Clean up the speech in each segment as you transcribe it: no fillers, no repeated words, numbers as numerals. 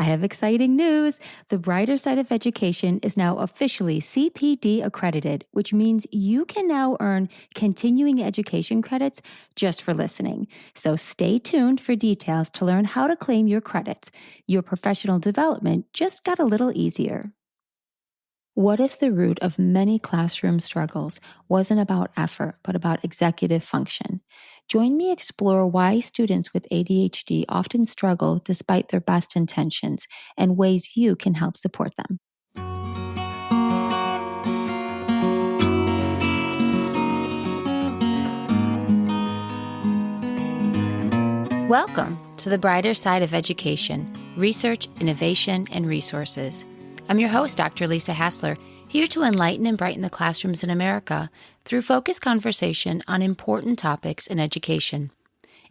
I have exciting news. The Brighter Side of Education is now officially CPD accredited, which means you can now earn continuing education credits just for listening. So stay tuned for details to learn how to claim your credits. Your professional development just got a little easier. What if the root of many classroom struggles wasn't about effort, but about executive function? Join me explore why students with ADHD often struggle despite their best intentions and ways you can help support them. Welcome to the Brighter Side of Education, Research, Innovation, and Resources. I'm your host, Dr. Lisa Hassler, here to enlighten and brighten the classrooms in America through focused conversation on important topics in education.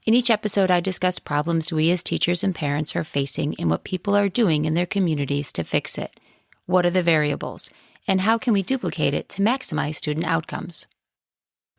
In each episode, I discuss problems we as teachers and parents are facing and what people are doing in their communities to fix it. What are the variables, and how can we duplicate it to maximize student outcomes?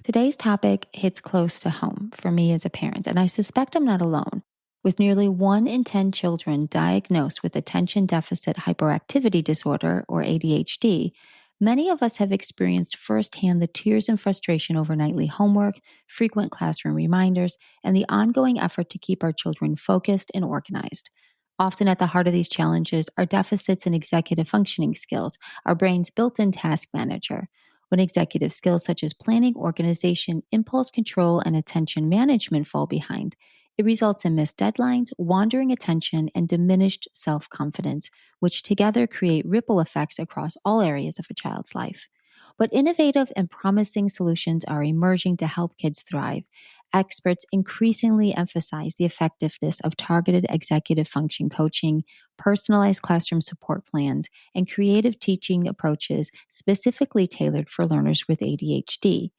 Today's topic hits close to home for me as a parent, and I suspect I'm not alone. With nearly 1 in 10 children diagnosed with attention deficit hyperactivity disorder, or ADHD, many of us have experienced firsthand the tears and frustration over nightly homework, frequent classroom reminders, and the ongoing effort to keep our children focused and organized. Often at the heart of these challenges are deficits in executive functioning skills, our brain's built-in task manager. When executive skills such as planning, organization, impulse control, and attention management fall behind, it results in missed deadlines, wandering attention, and diminished self-confidence, which together create ripple effects across all areas of a child's life. But innovative and promising solutions are emerging to help kids thrive. Experts increasingly emphasize the effectiveness of targeted executive function coaching, personalized classroom support plans, and creative teaching approaches specifically tailored for learners with ADHD.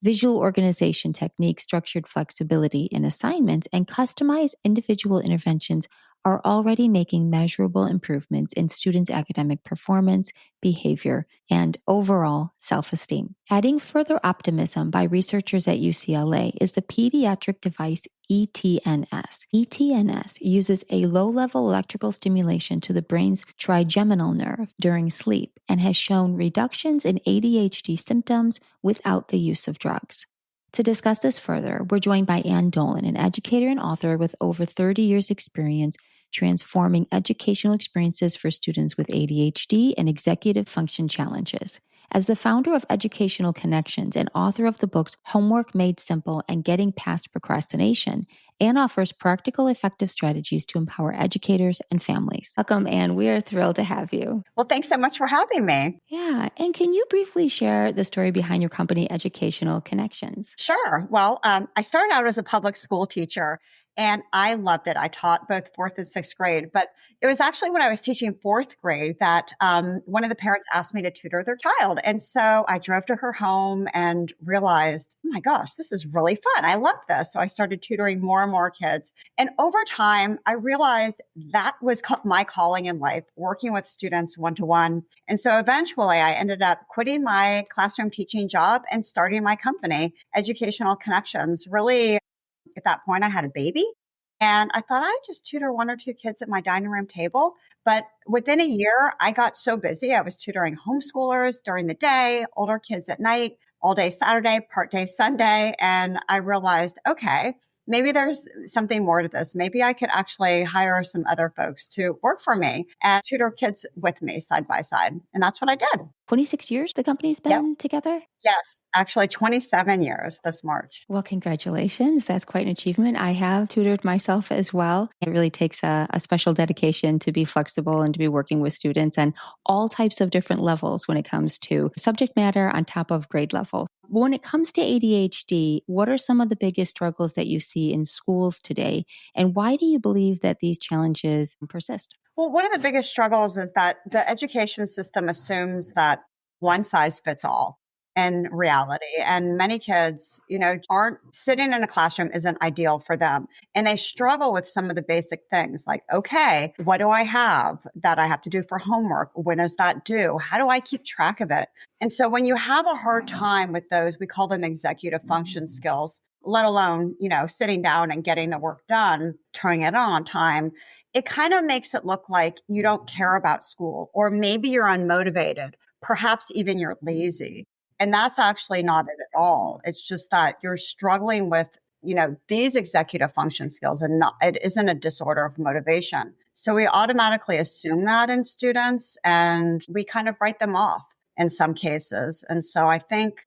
Visual organization techniques, structured flexibility in assignments, and customized individual interventions are already making measurable improvements in students' academic performance, behavior, and overall self-esteem. Adding further optimism by researchers at UCLA is the pediatric device ETNS. ETNS uses a low-level electrical stimulation to the brain's trigeminal nerve during sleep and has shown reductions in ADHD symptoms without the use of drugs. To discuss this further, we're joined by Ann Dolin, an educator and author with over 30 years' experience transforming educational experiences for students with ADHD and executive function challenges. As the founder of Educational Connections and author of the books Homework Made Simple and Getting Past Procrastination, Ann offers practical, effective strategies to empower educators and families. Welcome, Ann. We are thrilled to have you. Well, thanks so much for having me. Yeah. And can you briefly share the story behind your company, Educational Connections? Sure. Well, I started out as a public school teacher, and I loved it. I taught both 4th and 6th grade, but it was actually when I was teaching 4th grade that one of the parents asked me to tutor their child. And so I drove to her home and realized, oh my gosh, this is really fun. I love this. So I started tutoring more and more kids. And over time, I realized that was my calling in life, working with students one-to-one. And so eventually I ended up quitting my classroom teaching job and starting my company, Educational Connections. Really, at that point, I had a baby. And I thought I'd just tutor 1 or 2 kids at my dining room table. But within a year, I got so busy. I was tutoring homeschoolers during the day, older kids at night, all day Saturday, part day Sunday. And I realized, okay, maybe there's something more to this. Maybe I could actually hire some other folks to work for me and tutor kids with me side by side. And that's what I did. 26 years the company's been together? Yes, actually 27 years this March. Well, congratulations. That's quite an achievement. I have tutored myself as well. It really takes a special dedication to be flexible and to be working with students and all types of different levels when it comes to subject matter on top of grade level. When it comes to ADHD, what are some of the biggest struggles that you see in schools today? And why do you believe that these challenges persist? Well, one of the biggest struggles is that the education system assumes that one size fits all in reality. And many kids, aren't sitting in a classroom isn't ideal for them. And they struggle with some of the basic things like, okay, what do I have that I have to do for homework? When is that due? How do I keep track of it? And so when you have a hard time with those, we call them executive function skills, let alone, sitting down and getting the work done, turning it on time. it kind of makes it look like you don't care about school, or maybe you're unmotivated, perhaps even you're lazy. And that's actually not it at all. It's just that you're struggling with, these executive function skills, and it isn't a disorder of motivation. So we automatically assume that in students, and we kind of write them off in some cases. And so I think,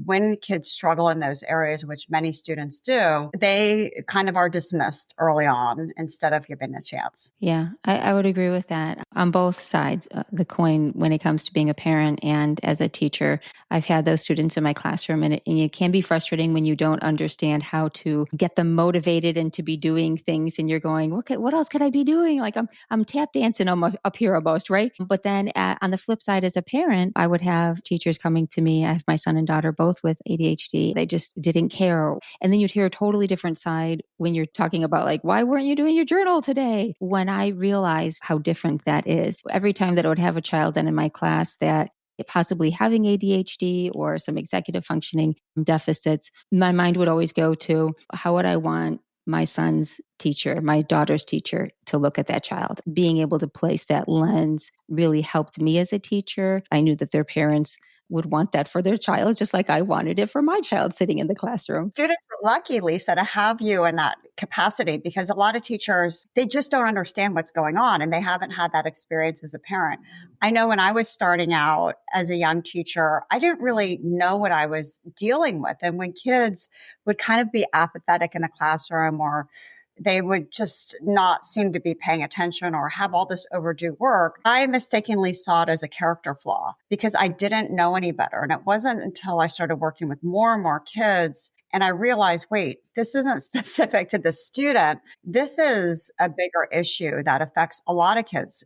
when kids struggle in those areas, which many students do, they kind of are dismissed early on instead of given a chance. Yeah, I would agree with that on both sides of the coin when it comes to being a parent and as a teacher. I've had those students in my classroom, and it can be frustrating when you don't understand how to get them motivated and to be doing things. And you're going, what else could I be doing? Like I'm tap dancing up here almost, right? But then on the flip side, as a parent, I would have teachers coming to me. I have my son and daughter both with ADHD. They just didn't care. And then you'd hear a totally different side when you're talking about like, why weren't you doing your journal today? When I realized how different that is, every time that I would have a child then in my class that possibly having ADHD or some executive functioning deficits, my mind would always go to how would I want my son's teacher, my daughter's teacher to look at that child. Being able to place that lens really helped me as a teacher. I knew that their parents would want that for their child, just like I wanted it for my child sitting in the classroom. Students are lucky, Lisa, to have you in that capacity, because a lot of teachers, they just don't understand what's going on and they haven't had that experience as a parent. I know when I was starting out as a young teacher, I didn't really know what I was dealing with. And when kids would kind of be apathetic in the classroom, or they would just not seem to be paying attention or have all this overdue work, I mistakenly saw it as a character flaw because I didn't know any better. And it wasn't until I started working with more and more kids and I realized, wait, this isn't specific to the student. This is a bigger issue that affects a lot of kids.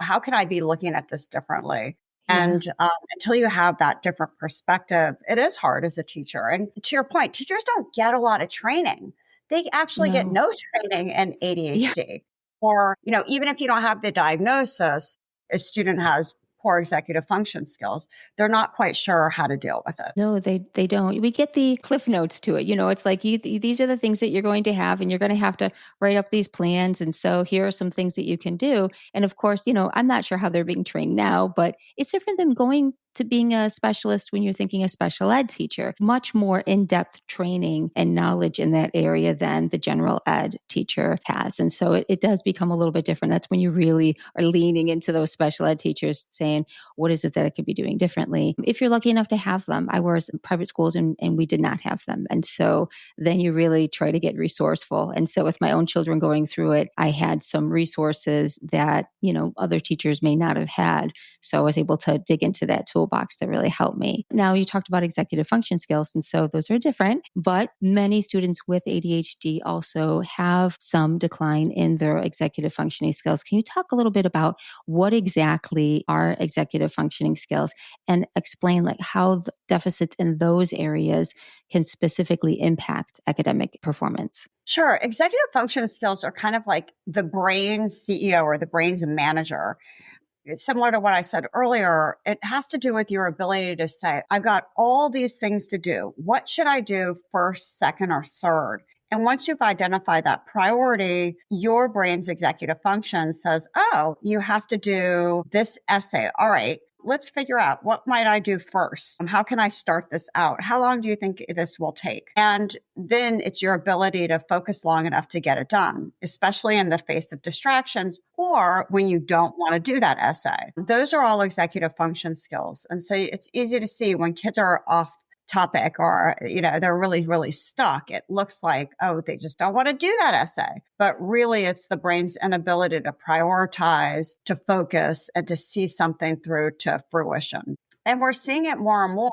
How can I be looking at this differently? Yeah. And until you have that different perspective, it is hard as a teacher. And to your point, teachers don't get a lot of training. They actually get no training in ADHD. Yeah. Or, even if you don't have the diagnosis, a student has poor executive function skills, they're not quite sure how to deal with it. No, they don't. We get the cliff notes to it. It's like these are the things that you're going to have, and you're going to have to write up these plans. And so here are some things that you can do. And of course, I'm not sure how they're being trained now, but it's different than going to being a specialist when you're thinking a special ed teacher. Much more in-depth training and knowledge in that area than the general ed teacher has. And so it does become a little bit different. That's when you really are leaning into those special ed teachers saying, what is it that I could be doing differently? If you're lucky enough to have them. I was in private schools and we did not have them. And so then you really try to get resourceful. And so with my own children going through it, I had some resources that, other teachers may not have had. So I was able to dig into that toolbox that really helped me. Now you talked about executive function skills. And so those are different, but many students with ADHD also have some decline in their executive functioning skills. Can you talk a little bit about what exactly are executive functioning skills and explain like how the deficits in those areas can specifically impact academic performance? Sure. Executive function skills are kind of like the brain's CEO or the brain's manager. It's similar to what I said earlier. It has to do with your ability to say, I've got all these things to do. What should I do first, second, or third? And once you've identified that priority, your brain's executive function says, oh, you have to do this essay. All right, let's figure out what might I do first? How can I start this out? How long do you think this will take? And then it's your ability to focus long enough to get it done, especially in the face of distractions or when you don't want to do that essay. Those are all executive function skills. And so it's easy to see when kids are off topic or, they're really, really stuck. It looks like, oh, they just don't want to do that essay. But really, it's the brain's inability to prioritize, to focus, and to see something through to fruition. And we're seeing it more and more.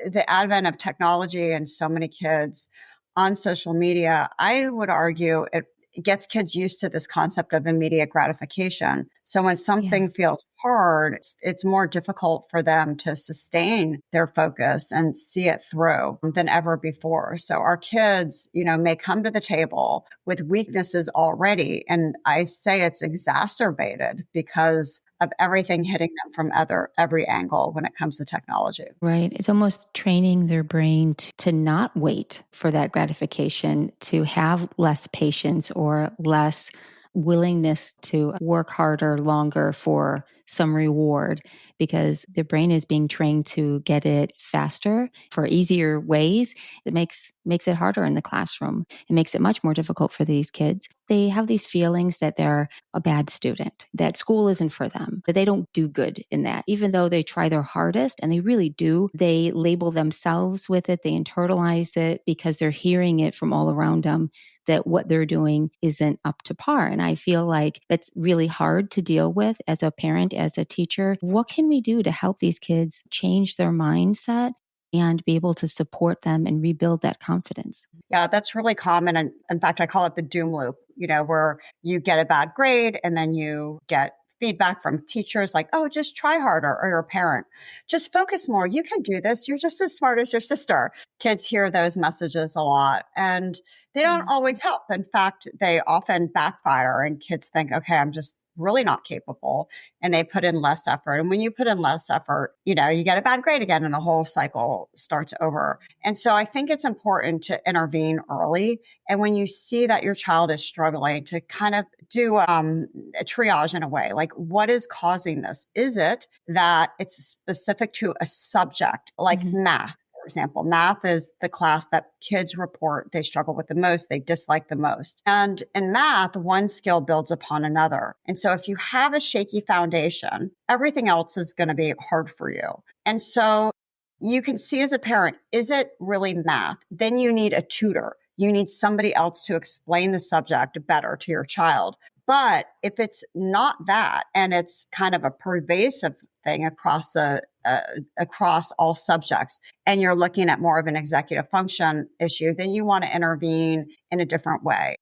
The advent of technology and so many kids on social media, I would argue it gets kids used to this concept of immediate gratification. So when something feels hard, it's more difficult for them to sustain their focus and see it through than ever before. So our kids, may come to the table with weaknesses already. And I say it's exacerbated because of everything hitting them from every angle when it comes to technology. Right. It's almost training their brain to not wait for that gratification, to have less patience or less willingness to work harder, longer for some reward, because their brain is being trained to get it faster for easier ways. It makes it harder in the classroom. It makes it much more difficult for these kids. They have these feelings that they're a bad student, that school isn't for them, that they don't do good in that. Even though they try their hardest, and they really do, they label themselves with it. They internalize it because they're hearing it from all around them that what they're doing isn't up to par. And I feel like that's really hard to deal with as a parent, as a teacher. What can we do to help these kids change their mindset and be able to support them and rebuild that confidence? Yeah, that's really common. And in fact, I call it the doom loop, where you get a bad grade and then you get feedback from teachers like, oh, just try harder, or your parent, just focus more. You can do this. You're just as smart as your sister. Kids hear those messages a lot and they don't always help. In fact, they often backfire and kids think, okay, I'm just really not capable, and they put in less effort. And when you put in less effort, you get a bad grade again and the whole cycle starts over. And so I think it's important to intervene early. And when you see that your child is struggling, to kind of do a triage in a way, like what is causing this? Is it that it's specific to a subject like math? For example, math is the class that kids report they struggle with the most, they dislike the most. And in math, one skill builds upon another. And so if you have a shaky foundation, everything else is going to be hard for you. And so you can see as a parent, is it really math? Then you need a tutor. You need somebody else to explain the subject better to your child. But if it's not that, and it's kind of a pervasive thing across all subjects, and you're looking at more of an executive function issue, then you want to intervene in a different way.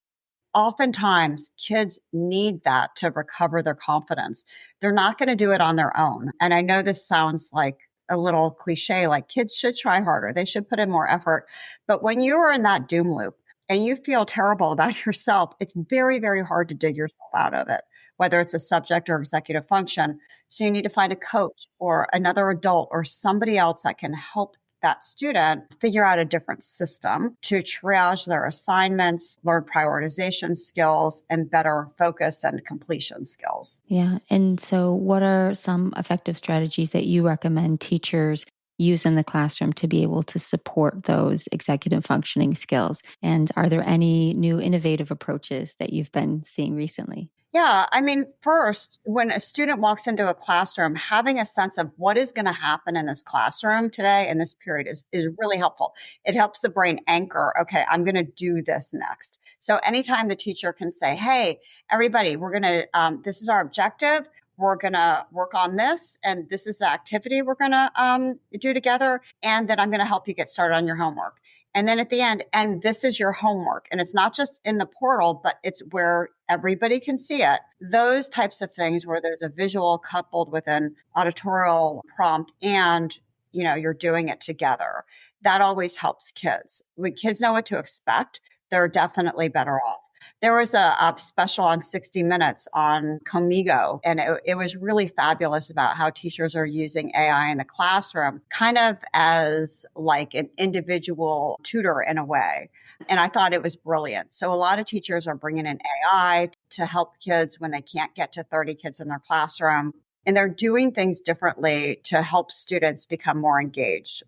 Oftentimes, kids need that to recover their confidence. They're not going to do it on their own. And I know this sounds like a little cliche, like kids should try harder. They should put in more effort. But when you are in that doom loop and you feel terrible about yourself, it's very, very hard to dig yourself out of it, whether it's a subject or executive function. So you need to find a coach or another adult or somebody else that can help that student figure out a different system to triage their assignments, learn prioritization skills, and better focus and completion skills. Yeah. And so what are some effective strategies that you recommend teachers use in the classroom to be able to support those executive functioning skills? And are there any new innovative approaches that you've been seeing recently? Yeah, I mean, first, when a student walks into a classroom, having a sense of what is going to happen in this classroom today in this period is really helpful. It helps the brain anchor, okay, I'm going to do this next. So anytime the teacher can say, hey, everybody, we're going to, this is our objective. We're going to work on this, and this is the activity we're going to do together. And then I'm going to help you get started on your homework. And then at the end, and this is your homework. And it's not just in the portal, but it's where everybody can see it. Those types of things where there's a visual coupled with an auditorial prompt and, you're doing it together. That always helps kids. When kids know what to expect, they're definitely better off. There was a special on 60 Minutes on Comigo, and it was really fabulous about how teachers are using AI in the classroom, kind of as like an individual tutor in a way. And I thought it was brilliant. So a lot of teachers are bringing in AI to help kids when they can't get to 30 kids in their classroom. And they're doing things differently to help students become more engaged.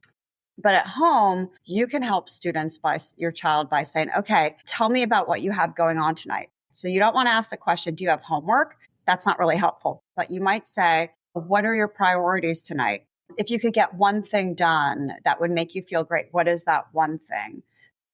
But at home, you can help your child by saying, okay, tell me about what you have going on tonight. So you don't want to ask the question, do you have homework? That's not really helpful. But you might say, what are your priorities tonight? If you could get one thing done that would make you feel great, what is that one thing?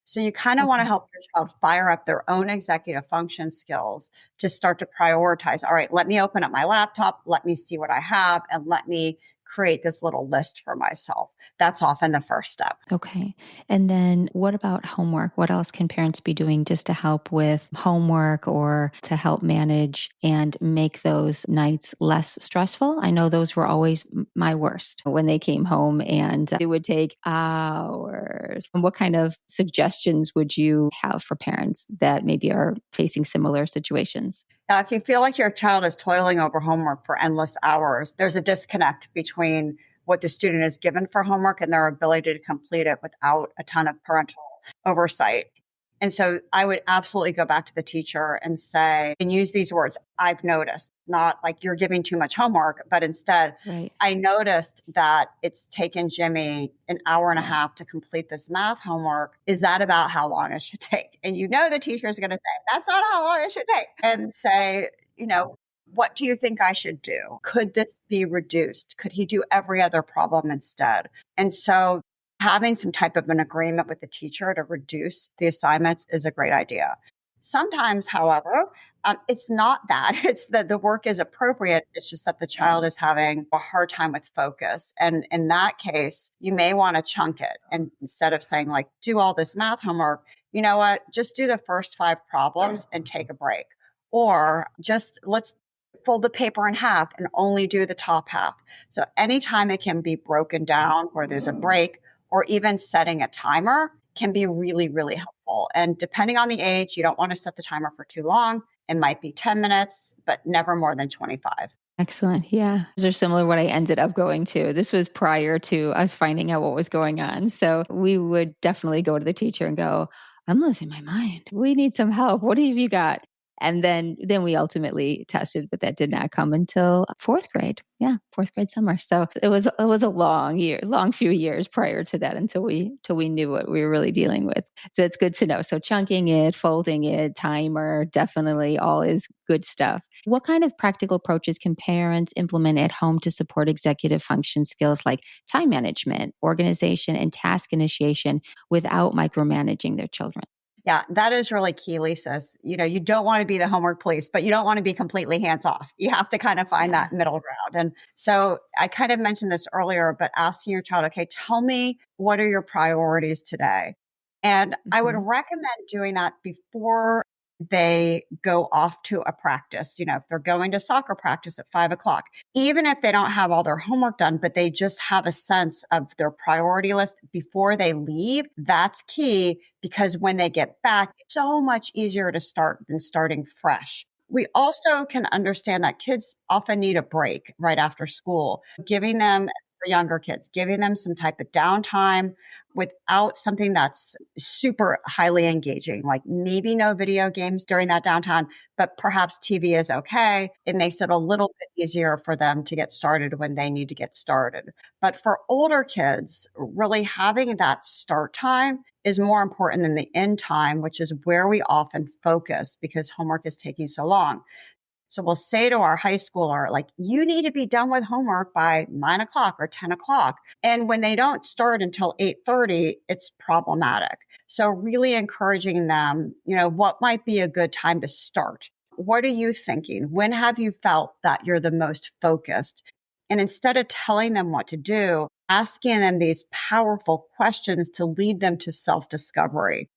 So you kind of want to help your child fire up their own executive function skills to start to prioritize. All right, let me open up my laptop. Let me see what I have, and let me create this little list for myself. That's often the first step. Okay. And then what about homework? What else can parents be doing just to help with homework or to help manage and make those nights less stressful? I know those were always my worst when they came home, and it would take hours. And what kind of suggestions would you have for parents that maybe are facing similar situations? Now, if you feel like your child is toiling over homework for endless hours, there's a disconnect between what the student is given for homework and their ability to complete it without a ton of parental oversight. And so I would absolutely go back to the teacher and say, and use these words, I've noticed, not like you're giving too much homework, but instead, Right. I noticed that it's taken Jimmy an hour and a half to complete this math homework. Is that about how long it should take? And the teacher is going to say, that's not how long it should take. And say, what do you think I should do? Could this be reduced? Could he do every other problem instead? And so having some type of an agreement with the teacher to reduce the assignments is a great idea. Sometimes, however, it's not that. It's that the work is appropriate. It's just that the child is having a hard time with focus. And in that case, you may want to chunk it. And instead of saying, like, do all this math homework, you know what? Just do the first 5 problems and take a break. Or just let's fold the paper in half and only do the top half. So anytime it can be broken down where there's a break, or even setting a timer can be really, really helpful. And depending on the age, you don't want to set the timer for too long. It might be 10 minutes, but never more than 25. Excellent. Yeah. Those are similar to what I ended up going to. This was prior to us finding out what was going on. So we would definitely go to the teacher and go, I'm losing my mind. We need some help. What have you got? And then we ultimately tested, but that did not come until 4th grade. Yeah, 4th grade summer. So it was a long few years prior to that until we knew what we were really dealing with. So it's good to know. So chunking it, folding it, timer, definitely all is good stuff. What kind of practical approaches can parents implement at home to support executive function skills like time management, organization, and task initiation without micromanaging their children? Yeah, that is really key, Lisa. You don't want to be the homework police, but you don't want to be completely hands off. You have to kind of find that middle ground. And so I kind of mentioned this earlier, but asking your child, okay, tell me, what are your priorities today? And I would recommend doing that before they go off to a practice. If they're going to soccer practice at 5 o'clock, even if they don't have all their homework done, but they just have a sense of their priority list before they leave, that's key, because when they get back, it's so much easier to start than starting fresh. We also can understand that kids often need a break right after school, giving them, for younger kids, giving them some type of downtime without something that's super highly engaging, like maybe no video games during that downtime, but perhaps TV is okay. It makes it a little bit easier for them to get started when they need to get started. But for older kids, really having that start time is more important than the end time, which is where we often focus because homework is taking so long. So we'll say to our high schooler, like, you need to be done with homework by 9 o'clock or 10 o'clock. And when they don't start until 8:30, it's problematic. So really encouraging them, what might be a good time to start? What are you thinking? When have you felt that you're the most focused? And instead of telling them what to do, asking them these powerful questions to lead them to self-discovery.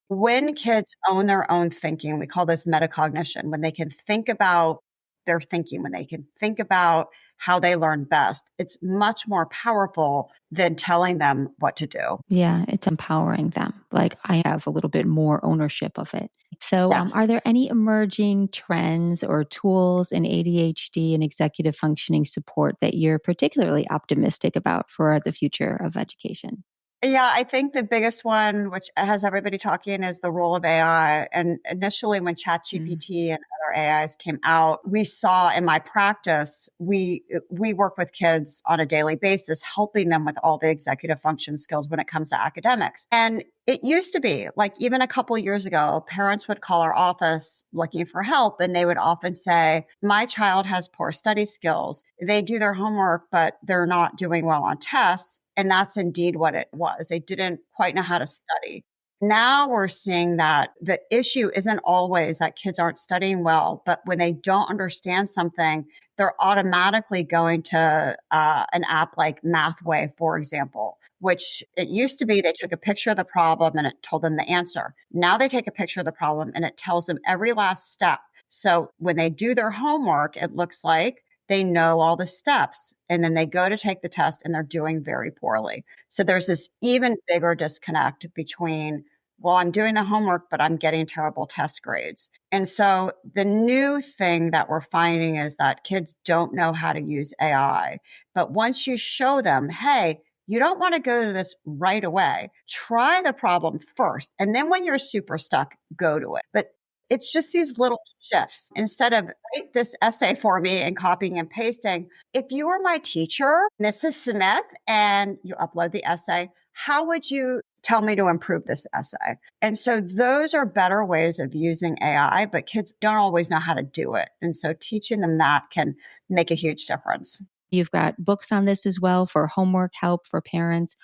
When kids own their own thinking, we call this metacognition, when they can think about their thinking, when they can think about how they learn best, it's much more powerful than telling them what to do. Yeah, it's empowering them. Like I have a little bit more ownership of it. So, are Yes. there any emerging trends or tools in ADHD and executive functioning support that you're particularly optimistic about for the future of education? Yeah, I think the biggest one, which has everybody talking, is the role of AI. And initially, when Mm. ChatGPT and other AIs came out, we saw in my practice, we work with kids on a daily basis, helping them with all the executive function skills when it comes to academics. And it used to be like even a couple of years ago, parents would call our office looking for help, and they would often say, "My child has poor study skills. They do their homework, but they're not doing well on tests." And that's indeed what it was. They didn't quite know how to study. Now we're seeing that the issue isn't always that kids aren't studying well, but when they don't understand something, they're automatically going to an app like Mathway, for example, which it used to be they took a picture of the problem and it told them the answer. Now they take a picture of the problem and it tells them every last step. So when they do their homework, it looks like they know all the steps, and then they go to take the test and they're doing very poorly. So there's this even bigger disconnect between, well, I'm doing the homework, but I'm getting terrible test grades. And so the new thing that we're finding is that kids don't know how to use AI. But once you show them, hey, You don't want to go to this right away. Try the problem first. And then when you're super stuck, go to it. But it's just these little shifts. Instead of write this essay for me and copying and pasting, if you were my teacher, Mrs. Smith, and you upload the essay, how would you tell me to improve this essay? And so those are better ways of using AI, but kids don't always know how to do it. And so teaching them that can make a huge difference. You've got books on this as well for homework help for parents.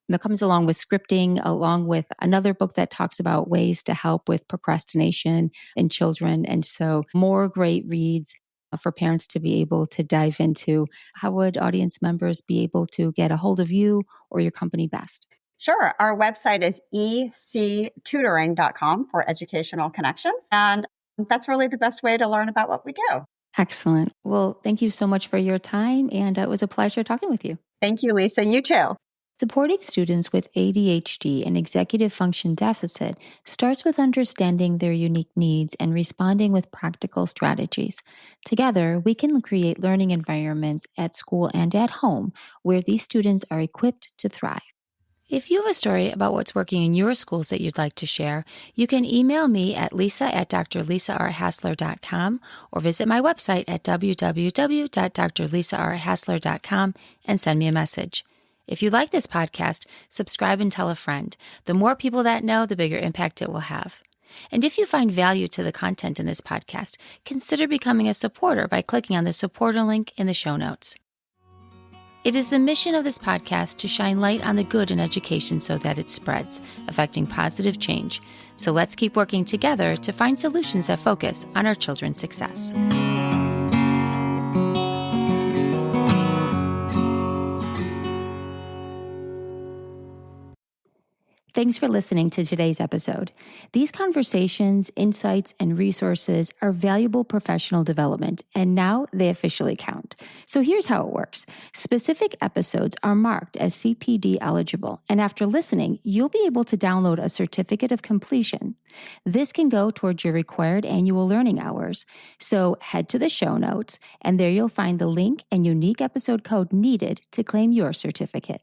That comes along with scripting, along with another book that talks about ways to help with procrastination in children. And so more great reads for parents to be able to dive into. How would audience members be able to get a hold of you or your company best? Sure. Our website is ectutoring.com for educational connections. And that's really the best way to learn about what we do. Excellent. Well, thank you so much for your time. And it was a pleasure talking with you. Thank you, Lisa. You too. Supporting students with ADHD and executive function deficit starts with understanding their unique needs and responding with practical strategies. Together, we can create learning environments at school and at home where these students are equipped to thrive. If you have a story about what's working in your schools that you'd like to share, you can email me at lisa@drlisarhassler.com or visit my website at www.drlisarhassler.com and send me a message. If you like this podcast, subscribe and tell a friend. The more people that know, the bigger impact it will have. And if you find value to the content in this podcast, consider becoming a supporter by clicking on the supporter link in the show notes. It is the mission of this podcast to shine light on the good in education so that it spreads, affecting positive change. So let's keep working together to find solutions that focus on our children's success. Thanks for listening to today's episode. These conversations, insights, and resources are valuable professional development, and now they officially count. So here's how it works. Specific episodes are marked as CPD eligible, and after listening, you'll be able to download a certificate of completion. This can go towards your required annual learning hours. So head to the show notes, and there you'll find the link and unique episode code needed to claim your certificate.